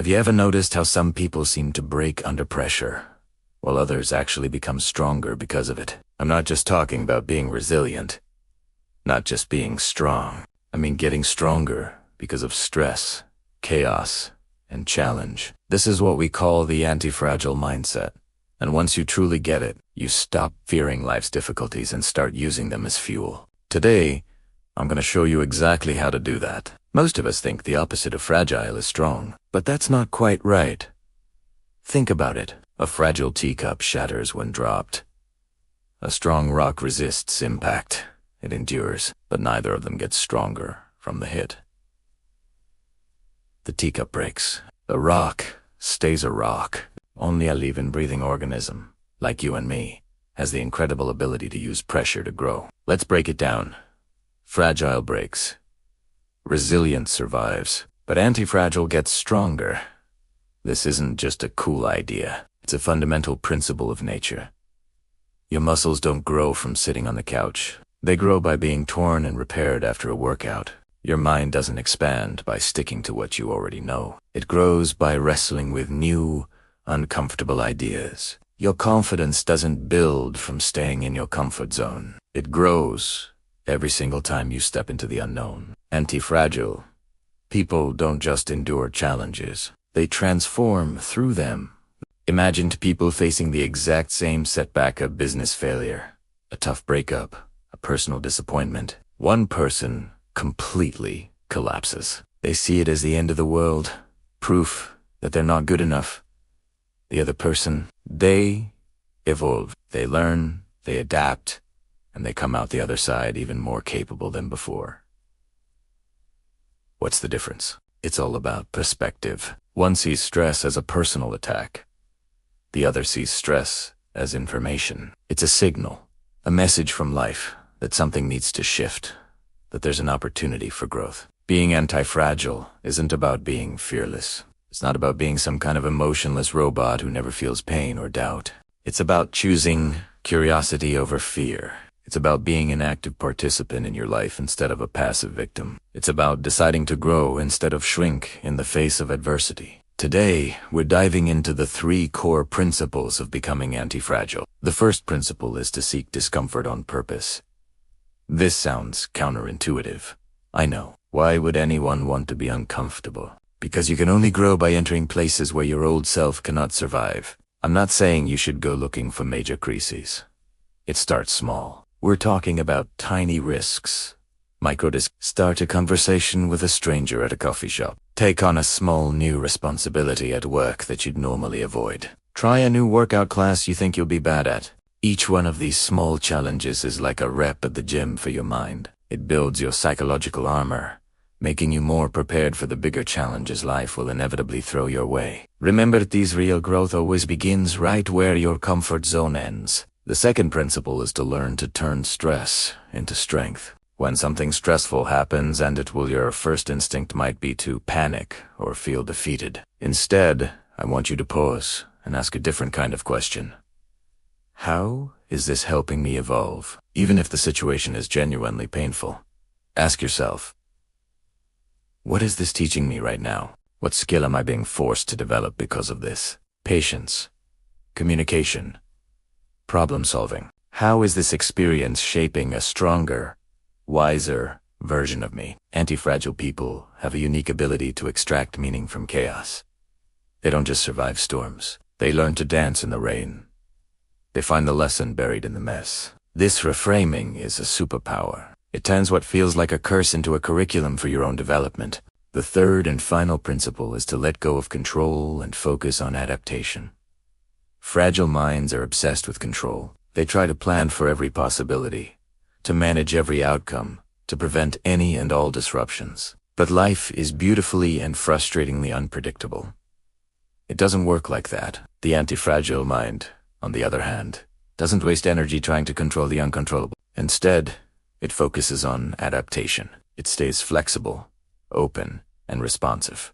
Have you ever noticed how some people seem to break under pressure, while others actually become stronger because of it? I'm not just talking about being resilient, not just being strong. I mean getting stronger because of stress, chaos, and challenge. This is what we call the anti-fragile mindset. And once you truly get it, you stop fearing life's difficulties and start using them as fuel. Today, I'm going to show you exactly how to do that. Most of us think the opposite of fragile is strong, but that's not quite right. Think about it. A fragile teacup shatters when dropped. A strong rock resists impact. It endures, but neither of them gets stronger from the hit. The teacup breaks. The rock stays a rock. Only a living, breathing organism, like you and me, has the incredible ability to use pressure to grow. Let's break it down. Fragile breaks. Resilient survives. But anti-fragile gets stronger. This isn't just a cool idea. It's a fundamental principle of nature. Your muscles don't grow from sitting on the couch. They grow by being torn and repaired after a workout. Your mind doesn't expand by sticking to what you already know. It grows by wrestling with new, uncomfortable ideas. Your confidence doesn't build from staying in your comfort zone. It grows every single time you step into the unknown. Anti-fragile people don't just endure challenges. They transform through them. Imagine people facing the exact same setback: a business failure, a tough breakup, a personal disappointment. One person completely collapses. They see it as the end of the world, proof that they're not good enough. The other person, they evolve. They learn, they adapt, and they come out the other side even more capable than before. What's the difference? It's all about perspective. One sees stress as a personal attack. The other sees stress as information. It's a signal, a message from life that something needs to shift, that there's an opportunity for growth. Being anti-fragile isn't about being fearless. It's not about being some kind of emotionless robot who never feels pain or doubt. It's about choosing curiosity over fear. It's about being an active participant in your life instead of a passive victim. It's about deciding to grow instead of shrink in the face of adversity. Today, we're diving into the 3 core principles of becoming anti-fragile. The first principle is to seek discomfort on purpose. This sounds counterintuitive. I know. Why would anyone want to be uncomfortable? Because you can only grow by entering places where your old self cannot survive. I'm not saying you should go looking for major crises. It starts small. We're talking about tiny risks. Start a conversation with a stranger at a coffee shop. Take on a small new responsibility at work that you'd normally avoid. Try a new workout class you think you'll be bad at. Each one of these small challenges is like a rep at the gym for your mind. It builds your psychological armor, making you more prepared for the bigger challenges life will inevitably throw your way. Remember, this real growth always begins right where your comfort zone ends. The second principle is to learn to turn stress into strength. When something stressful happens, your first instinct might be to panic or feel defeated. Instead, I want you to pause and ask a different kind of question. How is this helping me evolve? Even if the situation is genuinely painful, ask yourself, what is this teaching me right now? What skill am I being forced to develop because of this? Patience, communication, problem solving. How is this experience shaping a stronger, wiser version of me? Anti-fragile people have a unique ability to extract meaning from chaos. They don't just survive storms. They learn to dance in the rain. They find the lesson buried in the mess. This reframing is a superpower. It turns what feels like a curse into a curriculum for your own development. The third and final principle is to let go of control and focus on adaptation. Fragile minds are obsessed with control. They try to plan for every possibility, to manage every outcome, to prevent any and all disruptions. But life is beautifully and frustratingly unpredictable. It doesn't work like that. The anti-fragile mind, on the other hand, doesn't waste energy trying to control the uncontrollable. Instead, it focuses on adaptation. It stays flexible, open, and responsive.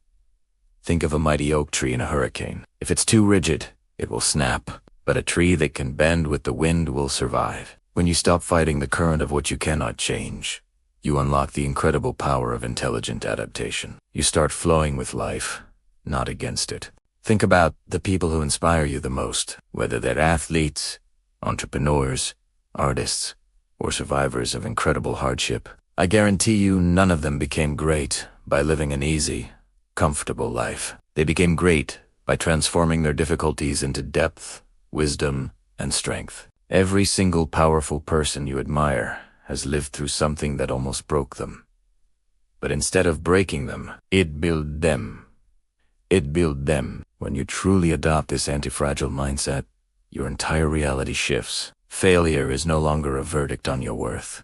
Think of a mighty oak tree in a hurricane. If it's too rigid, it will snap, but a tree that can bend with the wind will survive. When you stop fighting the current of what you cannot change, you unlock the incredible power of intelligent adaptation. You start flowing with life, not against it. Think about the people who inspire you the most, whether they're athletes, entrepreneurs, artists, or survivors of incredible hardship. I guarantee you none of them became great by living an easy, comfortable life. They became great by transforming their difficulties into depth, wisdom, and strength. Every single powerful person you admire has lived through something that almost broke them. But instead of breaking them, it built them. It built them. When you truly adopt this anti-fragile mindset, your entire reality shifts. Failure is no longer a verdict on your worth.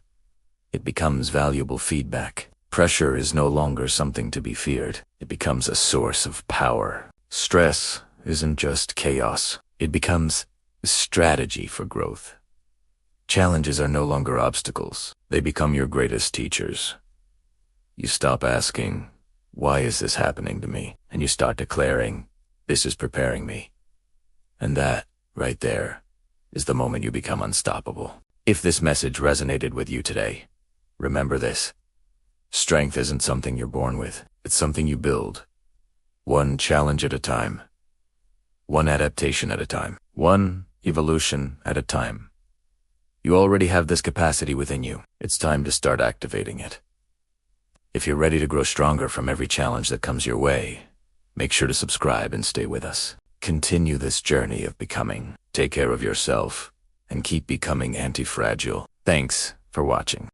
It becomes valuable feedback. Pressure is no longer something to be feared. It becomes a source of power. Stress isn't just chaos. It becomes a strategy for growth. Challenges are no longer obstacles. They become your greatest teachers. You stop asking, "Why is this happening to me?" And you start declaring, "This is preparing me." And that, right there, is the moment you become unstoppable. If this message resonated with you today, remember this. Strength isn't something you're born with. It's something you build. One challenge at a time. One adaptation at a time. One evolution at a time. You already have this capacity within you. It's time to start activating it. If you're ready to grow stronger from every challenge that comes your way, make sure to subscribe and stay with us. Continue this journey of becoming. Take care of yourself and keep becoming anti-fragile. Thanks for watching.